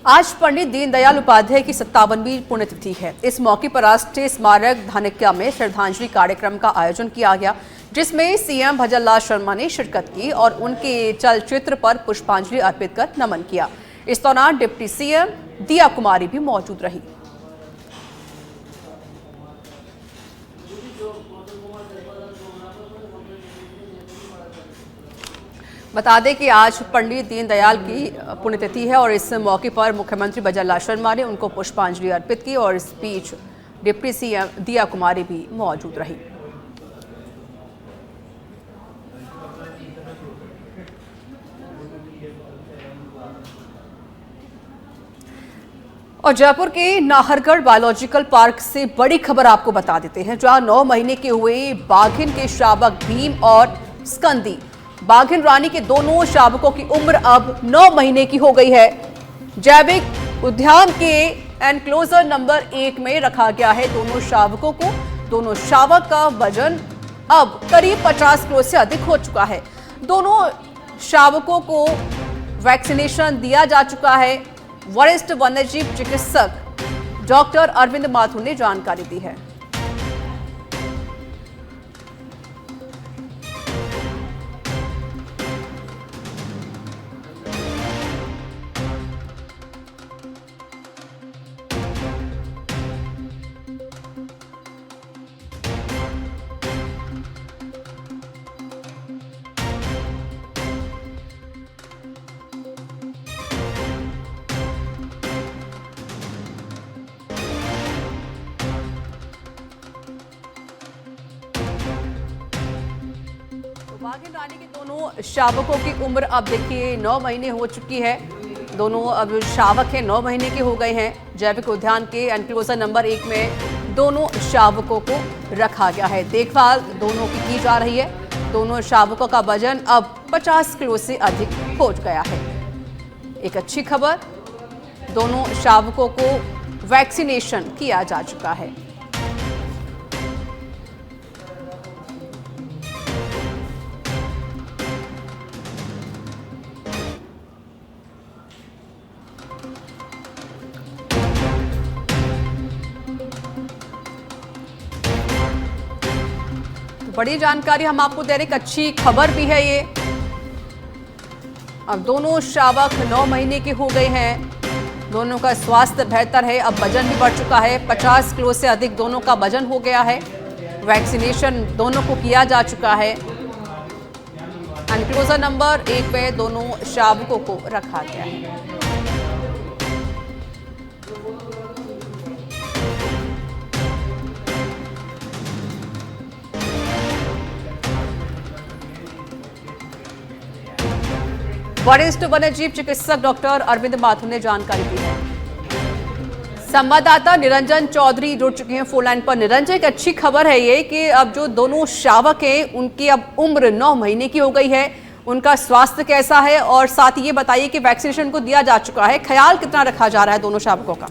आज पंडित दीनदयाल उपाध्याय की 57वीं पुण्यतिथि है। इस मौके पर राष्ट्रीय स्मारक धानिक्या में श्रद्धांजलि कार्यक्रम का आयोजन किया गया, जिसमें सीएम भजनलाल शर्मा ने शिरकत की और उनके चलचित्र पर पुष्पांजलि अर्पित कर नमन किया। इस दौरान डिप्टी सीएम दिया कुमारी भी मौजूद रही। बता दें कि आज पंडित दीनदयाल की पुण्यतिथि है और इस मौके पर मुख्यमंत्री भजनलाल शर्मा ने उनको पुष्पांजलि अर्पित की और इस बीच डिप्टी सीएम दिया कुमारी भी मौजूद रही। और जयपुर के नाहरगढ़ बायोलॉजिकल पार्क से बड़ी खबर आपको बता देते हैं, जहां 9 महीने के हुए बाघिन के शावक भीम और स्कंदी बाघिन रानी के दोनों शावकों की उम्र अब 9 महीने की हो गई है। जैविक उद्यान के एनक्लोजर नंबर 1 में रखा गया है दोनों शावकों को। दोनों शावक का वजन अब करीब 50 किलो से अधिक हो चुका है। दोनों शावकों को वैक्सीनेशन दिया जा चुका है। वरिष्ठ वन्यजीव चिकित्सक डॉक्टर अरविंद माथुर ने जानकारी दी है। बाघिन रानी के दोनों शावकों की उम्र अब देखिए 9 महीने हो चुकी है। दोनों अब जो शावक हैं 9 महीने के हो गए हैं। जैविक उद्यान के एनक्लोजर नंबर 1 में दोनों शावकों को रखा गया है। देखभाल दोनों की जा रही है। दोनों शावकों का वजन अब 50 किलो से अधिक हो गया है। एक अच्छी खबर, दोनों शावकों को वैक्सीनेशन किया जा चुका है। बड़ी जानकारी हम आपको दे रहे हैं, एक अच्छी खबर भी है ये। अब दोनों शावक 9 महीने के हो गए हैं। दोनों का स्वास्थ्य बेहतर है। अब वजन भी बढ़ चुका है। 50 किलो से अधिक दोनों का वजन हो गया है। वैक्सीनेशन दोनों को किया जा चुका है। एनक्लोजर नंबर 1 पे दोनों शावकों को रखा गया है। वरिष्ठ वन्यजीव चिकित्सक डॉक्टर अरविंद माथुर ने जानकारी दी है। संवाददाता निरंजन चौधरी जुड़ चुके हैं फोन लाइन पर। निरंजन, एक अच्छी खबर है ये कि अब जो दोनों शावक हैं उनकी अब उम्र 9 महीने की हो गई है। उनका स्वास्थ्य कैसा है और साथ ही ये बताइए कि वैक्सीनेशन को दिया जा चुका है। ख्याल कितना रखा जा रहा है दोनों शावकों का?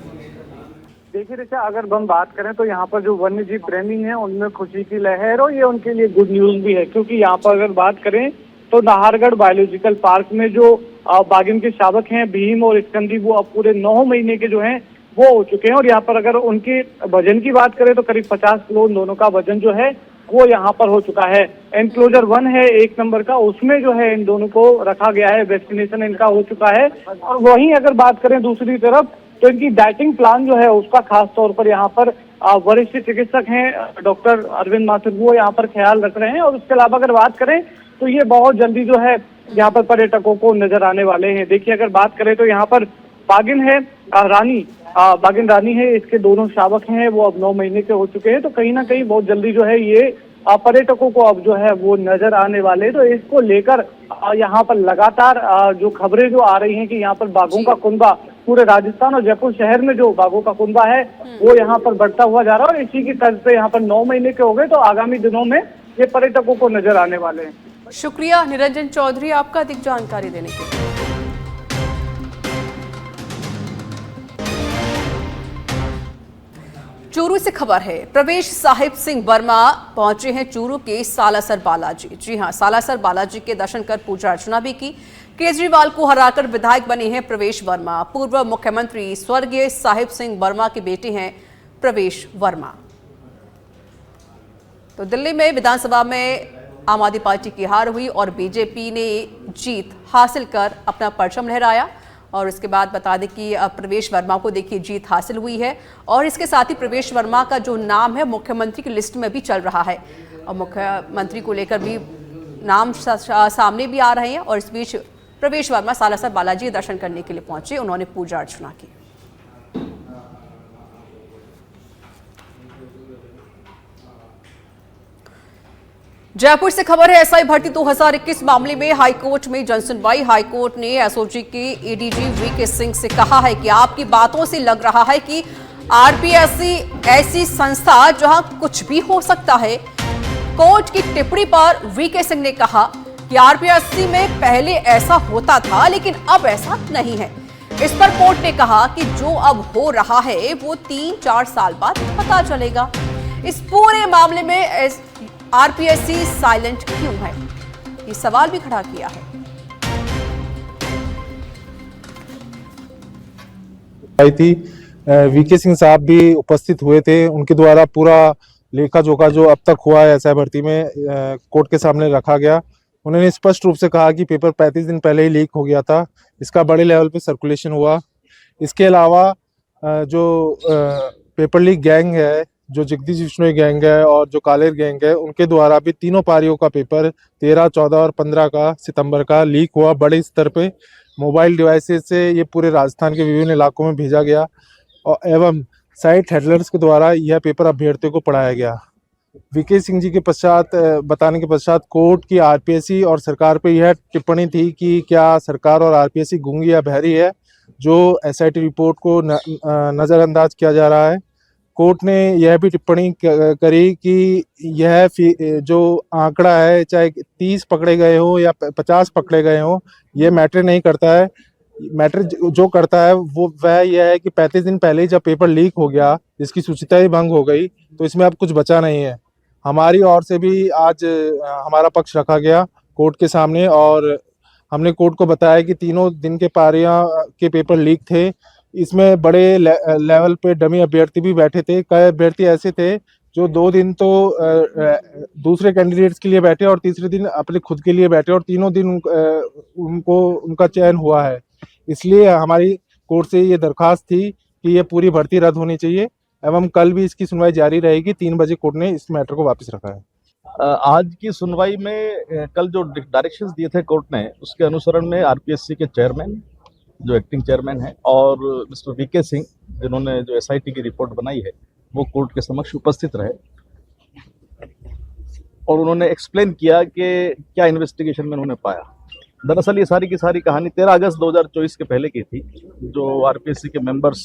देखिए ऋचा, अगर हम बात करें तो यहाँ पर जो वन्यजीव प्रेमी हैं उनमें खुशी की लहर और ये उनके लिए गुड न्यूज भी है, क्योंकि यहाँ पर अगर बात करें तो नाहरगढ़ बायोलॉजिकल पार्क में जो बाघिन के शावक हैं भीम और स्कंदी, वो अब पूरे 9 महीने के जो हैं वो हो चुके हैं। और यहाँ पर अगर उनके वजन की बात करें तो करीब 50 किलो दोनों का वजन जो है वो यहाँ पर हो चुका है। एनक्लोजर 1 है 1 नंबर का, उसमें जो है इन दोनों को रखा गया है। वैक्सीनेशन इनका हो चुका है। और वहीं अगर बात करें दूसरी तरफ तो इनकी डाइटिंग प्लान जो है उसका खास तौर पर यहाँ पर वरिष्ठ चिकित्सक हैं डॉक्टर अरविंद माथुर, वो यहाँ पर ख्याल रख रहे हैं। और उसके अलावा अगर बात करें तो ये बहुत जल्दी जो है यहाँ पर पर्यटकों को नजर आने वाले हैं। देखिए, अगर बात करें तो यहाँ पर बाघिन है बाघिन रानी है, इसके दोनों शावक हैं वो अब 9 महीने के हो चुके हैं। तो कहीं ना कहीं बहुत जल्दी जो है ये पर्यटकों को अब जो है वो नजर आने वाले। तो इसको लेकर यहाँ पर लगातार जो खबरें जो आ रही हैं कि यहाँ पर बाघों का कुनबा पूरे राजस्थान और जयपुर शहर में जो बाघों का कुनबा है वो यहाँ पर बढ़ता हुआ जा रहा है। और इसी की तर्ज पे यहाँ पर 9 महीने के हो गए, तो आगामी दिनों में ये पर्यटकों को नजर आने वाले हैं। शुक्रिया निरंजन चौधरी आपका अधिक जानकारी देने के लिए। चूरू से खबर है। प्रवेश साहिब सिंह वर्मा पहुंचे हैं चूरू के सालासर बालाजी। जी हां, सालासर बालाजी के दर्शन कर पूजा अर्चना भी की। केजरीवाल को हराकर विधायक बने हैं प्रवेश वर्मा। पूर्व मुख्यमंत्री स्वर्गीय साहिब सिंह वर्मा के बेटे हैं प्रवेश वर्मा। तो दिल्ली में विधानसभा में आम आदमी पार्टी की हार हुई और बीजेपी ने जीत हासिल कर अपना परचम लहराया। और इसके बाद बता दें कि प्रवेश वर्मा को देखिए जीत हासिल हुई है और इसके साथ ही प्रवेश वर्मा का जो नाम है मुख्यमंत्री की लिस्ट में भी चल रहा है और मुख्यमंत्री को लेकर भी नाम सामने भी आ रहे हैं। और इस बीच प्रवेश वर्मा सालासर बालाजी दर्शन करने के लिए पहुंचे, उन्होंने पूजा अर्चना की। जयपुर से खबर है, एसआई भर्ती 2021 मामले में हाईकोर्ट में जनसुनवाई। हाईकोर्ट ने एसओजी के एडीजी वीके सिंह से कहा है कि आपकी बातों से लग रहा है कि आरपीएससी ऐसी संस्था जहां कुछ भी हो सकता है। कोर्ट की टिप्पणी पर वीके सिंह ने कहा कि आरपीएससी में पहले ऐसा होता था लेकिन अब ऐसा नहीं है। इस पर कोर्ट ने कहा कि जो अब हो रहा है वो 3-4 साल बाद पता चलेगा। इस पूरे मामले में आरपीएससी साइलेंट क्यों है, ये सवाल भी खड़ा किया है। थी वीके सिंह साहब भी उपस्थित हुए थे। उनके द्वारा पूरा लेखा जोखा जो अब तक हुआ है एसआई भर्ती में कोर्ट के सामने रखा गया। उन्होंने स्पष्ट रूप से कहा कि पेपर 35 दिन पहले ही लीक हो गया था, इसका बड़े लेवल पे सर्कुलेशन हुआ। इसके अलावा जो पेपर लीक गैंग है, जो जगदीश बिश्नोई गैंग है और जो कालेर गैंग है, उनके द्वारा भी तीनों पारियों का पेपर 13, 14 और 15 का सितंबर का लीक हुआ। बड़े स्तर पे मोबाइल डिवाइसेस से ये पूरे राजस्थान के विभिन्न इलाकों में भेजा गया और एवं साइट हैंडलर्स के द्वारा यह पेपर अभ्यर्थियों को पढ़ाया गया। वीके सिंह जी के पश्चात बताने के पश्चात कोर्ट की आरपीएससी और सरकार पे यह टिप्पणी थी कि क्या सरकार और आरपीएससी गूंगी या बहरी है, जो एसआईटी रिपोर्ट को नज़रअंदाज किया जा रहा है। कोर्ट ने यह भी टिप्पणी करी कि यह जो आंकड़ा है, चाहे 30 पकड़े गए हो या 50 पकड़े गए हो, यह मैटर नहीं करता है। मैटर जो करता है वो वह यह है कि 35 दिन पहले जब पेपर लीक हो गया, जिसकी शुचिता ही भंग हो गई, तो इसमें अब कुछ बचा नहीं है। हमारी ओर से भी आज हमारा पक्ष रखा गया कोर्ट के सामने और हमने कोर्ट को बताया कि तीनों दिन के पारियां के पेपर लीक थे। इसमें बड़े लेवल पे डमी अभ्यर्थी भी बैठे थे। कई अभ्यर्थी ऐसे थे जो 2 दिन तो दूसरे कैंडिडेट्स के लिए बैठे और तीसरे दिन अपने खुद के लिए बैठे और तीनों दिन उनका चयन हुआ है। इसलिए हमारी कोर्ट से ये दरखास्त थी कि ये पूरी भर्ती रद्द होनी चाहिए एवं कल भी इसकी सुनवाई जारी रहेगी। 3 बजे कोर्ट ने इस मैटर को वापस रखा है। आज की सुनवाई में कल जो डायरेक्शंस दिए थे कोर्ट ने, उसके अनुसरण में आरपीएससी के चेयरमैन, जो एक्टिंग चेयरमैन है, और मिस्टर वीके सिंह, जिन्होंने जो एसआईटी की रिपोर्ट बनाई है, वो कोर्ट के समक्ष उपस्थित रहे और उन्होंने एक्सप्लेन किया कि क्या इन्वेस्टिगेशन में उन्होंने पाया। दरअसल ये सारी की सारी कहानी 13 अगस्त 2024 के पहले की थी। जो आरपीएससी के मेंबर्स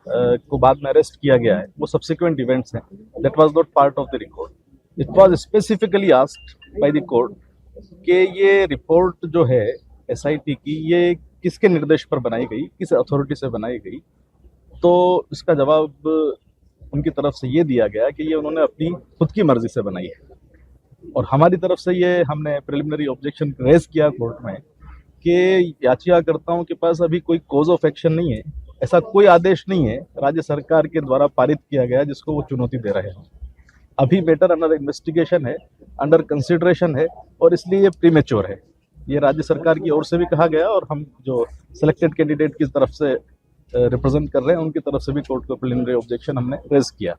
को बाद में अरेस्ट किया गया है, वो सब्सिक्वेंट इवेंट्स हैं। That was not part of the record. It was specifically asked by the court कि ये रिपोर्ट जो है एसआईटी की, ये किसके निर्देश पर बनाई गई, किस अथॉरिटी से बनाई गई। तो इसका जवाब उनकी तरफ से ये दिया गया कि ये उन्होंने अपनी खुद की मर्जी से बनाई है। और हमारी तरफ से ये हमने प्रिलिमिनरी ऑब्जेक्शन रेज किया कोर्ट में कि याचिकाकर्ताओं के पास अभी कोई कॉज ऑफ एक्शन नहीं है, ऐसा कोई आदेश नहीं है राज्य सरकार के द्वारा पारित किया गया जिसको वो चुनौती दे रहे हैं। अभी मैटर अंडर इन्वेस्टिगेशन है, अंडर कंसिडरेशन है और इसलिए ये प्रीमेच्योर है। ये राज्य सरकार की ओर से भी कहा गया और हम जो सिलेक्टेड कैंडिडेट की तरफ से रिप्रेजेंट कर रहे हैं उनकी तरफ से भी कोर्ट को प्रिलिमिनरी ऑब्जेक्शन हमने रेज किया।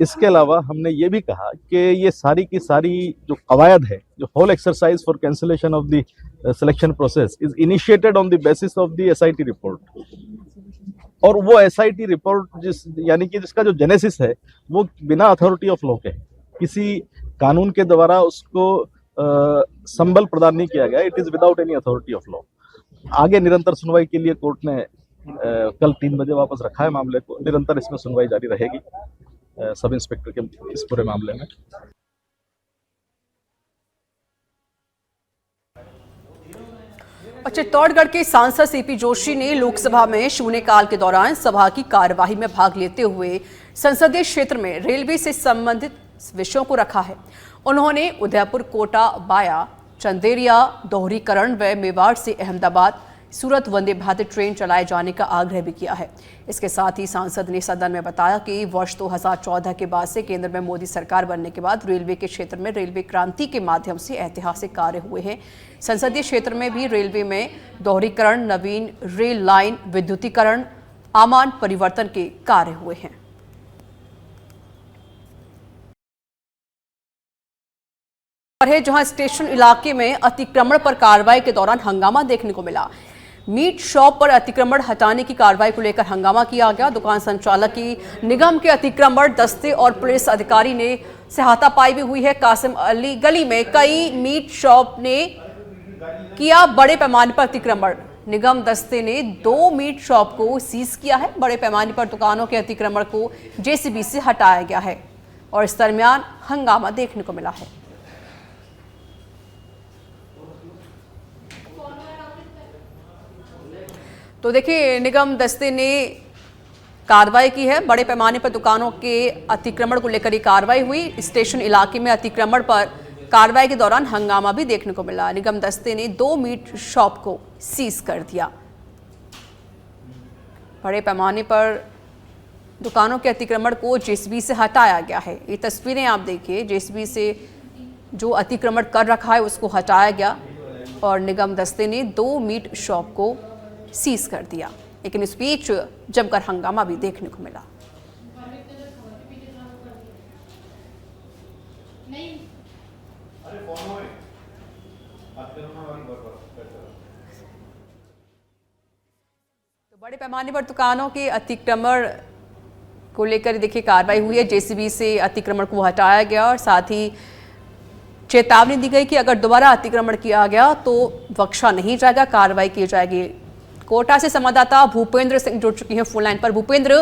इसके अलावा हमने ये भी कहा कि ये सारी की सारी जो कवायद है, जो whole exercise for cancellation of the selection process is initiated on the basis of the SIT report. और वो एसआईटी रिपोर्ट यानी कि जिसका जो जेनेसिस है वो बिना अथॉरिटी ऑफ लॉ के, किसी कानून के द्वारा उसको संबल प्रदान नहीं किया गया। It is without any authority of law. आगे निरंतर सुनवाई के लिए कोर्ट ने कल 3 बजे वापस रखा है मामले को। निरंतर इसमें सुनवाई जारी रहेगी सब इंस्पेक्टर के इस पूरे मामले में। चित्तौड़गढ़ के सांसद सीपी जोशी ने लोकसभा में शून्यकाल के दौरान सभा की कार्यवाही में भाग लेते हुए संसदीय क्षेत्र में रेलवे से संबंधित विषयों को रखा है। उन्होंने उदयपुर, कोटा, बाया, चंदेरिया, दोहरीकरण व मेवाड़ से अहमदाबाद सूरत वंदे भारत ट्रेन चलाए जाने का आग्रह भी किया है। इसके साथ ही सांसद ने सदन में बताया कि वर्ष 2014 के बाद से केंद्र में मोदी सरकार बनने के बाद रेलवे के क्षेत्र में रेलवे क्रांति के माध्यम से ऐतिहासिक कार्य हुए हैं। संसदीय क्षेत्र में भी रेलवे में दोहरीकरण, नवीन रेल लाइन, विद्युतीकरण, आमान परिवर्तन के कार्य हुए हैं। है जहां स्टेशन इलाके में अतिक्रमण पर कार्रवाई के दौरान हंगामा देखने को मिला। मीट शॉप पर अतिक्रमण हटाने की कार्रवाई को लेकर हंगामा किया गया। दुकान संचालक की निगम के अतिक्रमण दस्ते और पुलिस अधिकारी ने से हाथापाई भी हुई है। कासिम अली गली में कई मीट शॉप ने किया बड़े पैमाने पर अतिक्रमण। निगम दस्ते ने 2 मीट शॉप को सीज किया है। बड़े पैमाने पर दुकानों के अतिक्रमण को जेसीबी से हटाया गया है और इस दरमियान हंगामा देखने को मिला है। तो देखिए, निगम दस्ते ने कार्रवाई की है। बड़े पैमाने पर दुकानों के अतिक्रमण को लेकर ये कार्रवाई हुई। स्टेशन इलाके में अतिक्रमण पर कार्रवाई के दौरान हंगामा भी देखने को मिला। निगम दस्ते ने 2 मीट शॉप को सीज कर दिया। बड़े पैमाने पर दुकानों के अतिक्रमण को जेसीबी से हटाया गया है। ये तस्वीरें आप देखिए, जेसीबी से जो अतिक्रमण कर रखा है उसको हटाया गया और निगम दस्ते ने 2 मीट शॉप को सीज कर दिया। लेकिन इस बीच जमकर हंगामा भी देखने को मिला। तो बड़े पैमाने पर दुकानों के अतिक्रमण को लेकर देखिए कार्रवाई हुई है। जेसीबी से अतिक्रमण को हटाया गया और साथ ही चेतावनी दी गई कि अगर दोबारा अतिक्रमण किया गया तो बख्शा नहीं जाएगा, कार्रवाई की जाएगी। कोटा से संवाददाता भूपेंद्र सिंह जुड़ चुकी हैं फोन लाइन पर। भूपेंद्र,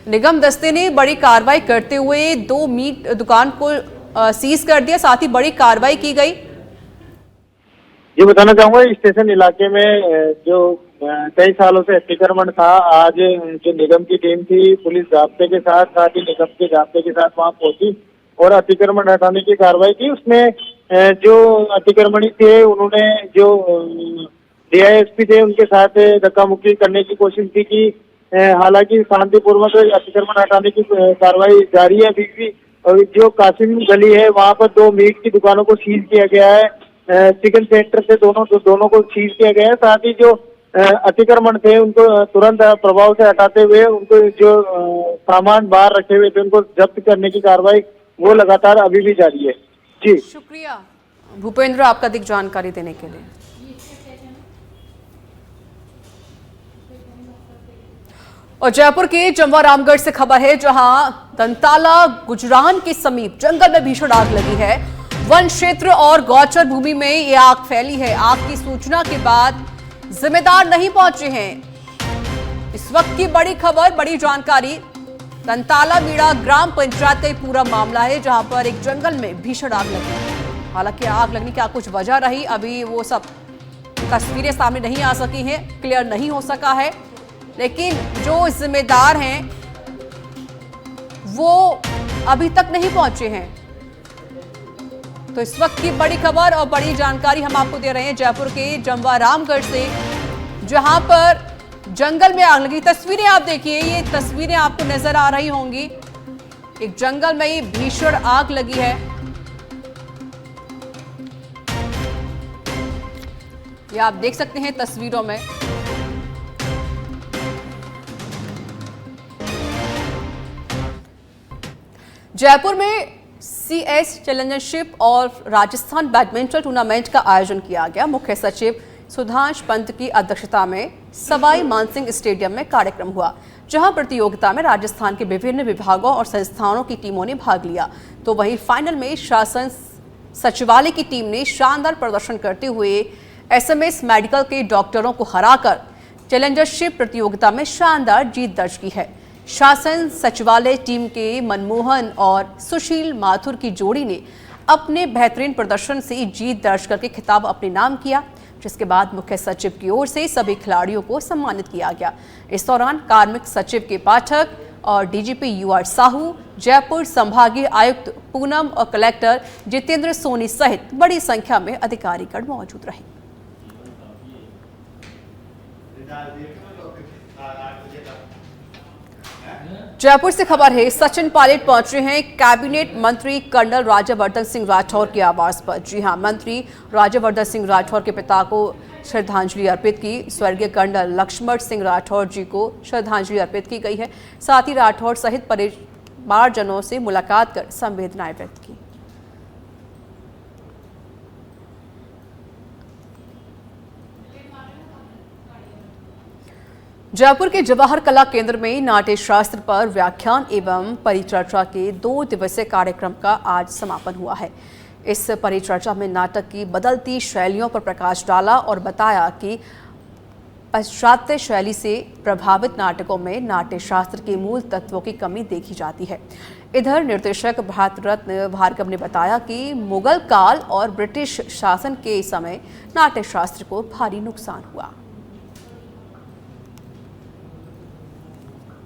निगम दस्ते ने बड़ी कार्रवाई करते हुए 2 मीट दुकान को सीज कर दिया, साथ ही बड़ी कार्रवाई की गई। ये बताना चाहूंगा, स्टेशन इलाके में जो कई सालों से अतिक्रमण था, आज जो निगम की टीम थी पुलिस जाब्ते के साथ ही निगम के जाब्ते के साथ वहां पहुंची और अतिक्रमण हटाने की कार्रवाई की। उसमें जो अतिक्रमणी थे उन्होंने जो डीआईएसपी थे उनके साथ धक्का मुक्की करने की कोशिश की कि हालांकि शांतिपूर्वक अतिक्रमण हटाने की कार्रवाई जारी है अभी भी। और जो कासिम गली है वहां पर 2 मीट की दुकानों को सीज किया गया है। चिकन सेंटर से दोनों को सीज किया गया है। साथ ही जो अतिक्रमण थे उनको तुरंत प्रभाव से हटाते हुए उनको जो सामान बाहर रखे हुए थे उनको जब्त करने की कार्रवाई वो लगातार अभी भी जारी है। जी शुक्रिया भूपेंद्र आपका अधिक जानकारी देने के लिए। और जयपुर के जमवा रामगढ़ से खबर है, जहां दंताला गुजरान के समीप जंगल में भीषण आग लगी है। वन क्षेत्र और गौचर भूमि में ये आग फैली है। आग की सूचना के बाद जिम्मेदार नहीं पहुंचे हैं। इस वक्त की बड़ी खबर, बड़ी जानकारी, दंताला मीड़ा ग्राम पंचायत का पूरा मामला है, जहां पर एक जंगल में भीषण आग लगी। हालांकि आग लगने की क्या कुछ वजह रही, अभी वो सब तस्वीरें सामने नहीं आ सकी हैं, क्लियर नहीं हो सका है। लेकिन जो जिम्मेदार हैं वो अभी तक नहीं पहुंचे हैं। तो इस वक्त की बड़ी खबर और बड़ी जानकारी हम आपको दे रहे हैं जयपुर के जमवा रामगढ़ से, जहां पर जंगल में आग लगी। तस्वीरें आप देखिए, ये तस्वीरें आपको नजर आ रही होंगी। एक जंगल में ये भीषण आग लगी है। ये आप देख सकते हैं तस्वीरों में। जयपुर में CS चैलेंजरशिप और राजस्थान बैडमिंटन टूर्नामेंट का आयोजन किया गया। मुख्य सचिव सुधांश पंत की अध्यक्षता में सवाई मानसिंह स्टेडियम में कार्यक्रम हुआ, जहां प्रतियोगिता में राजस्थान के विभिन्न विभागों और संस्थानों की टीमों ने भाग लिया। तो वहीं फाइनल में शासन सचिवालय की टीम ने शानदार प्रदर्शन करते हुए SMS मेडिकल के डॉक्टरों को हराकर चैलेंजरशिप प्रतियोगिता में शानदार जीत दर्ज की है। शासन सचिवालय टीम के मनमोहन और सुशील माथुर की जोड़ी ने अपने बेहतरीन प्रदर्शन से जीत दर्ज करके खिताब अपने नाम किया, जिसके बाद मुख्य सचिव की ओर से सभी खिलाड़ियों को सम्मानित किया गया। इस दौरान कार्मिक सचिव के पाठक और डीजीपी यूआर साहू, जयपुर संभागीय आयुक्त पूनम और कलेक्टर जितेंद्र सोनी सहित बड़ी संख्या में अधिकारीगण मौजूद रहे। जयपुर से खबर है, सचिन पायलट पहुंचे हैं कैबिनेट मंत्री कर्नल राज्यवर्धन सिंह राठौर के आवास पर। जी हां, मंत्री राज्यवर्धन सिंह राठौर के पिता को श्रद्धांजलि अर्पित की। स्वर्गीय कर्नल लक्ष्मण सिंह राठौर जी को श्रद्धांजलि अर्पित की गई है। साथ ही राठौर सहित परिवारजनों से मुलाकात कर संवेदनाएं व्यक्त की। जयपुर के जवाहर कला केंद्र में नाट्य शास्त्र पर व्याख्यान एवं परिचर्चा के 2 दिवसीय कार्यक्रम का आज समापन हुआ है। इस परिचर्चा में नाटक की बदलती शैलियों पर प्रकाश डाला और बताया कि पाश्चात्य शैली से प्रभावित नाटकों में नाट्य शास्त्र के मूल तत्वों की कमी देखी जाती है। इधर निर्देशक भारत रत्न भार्गव ने बताया कि मुगल काल और ब्रिटिश शासन के समय नाट्य शास्त्र को भारी नुकसान हुआ।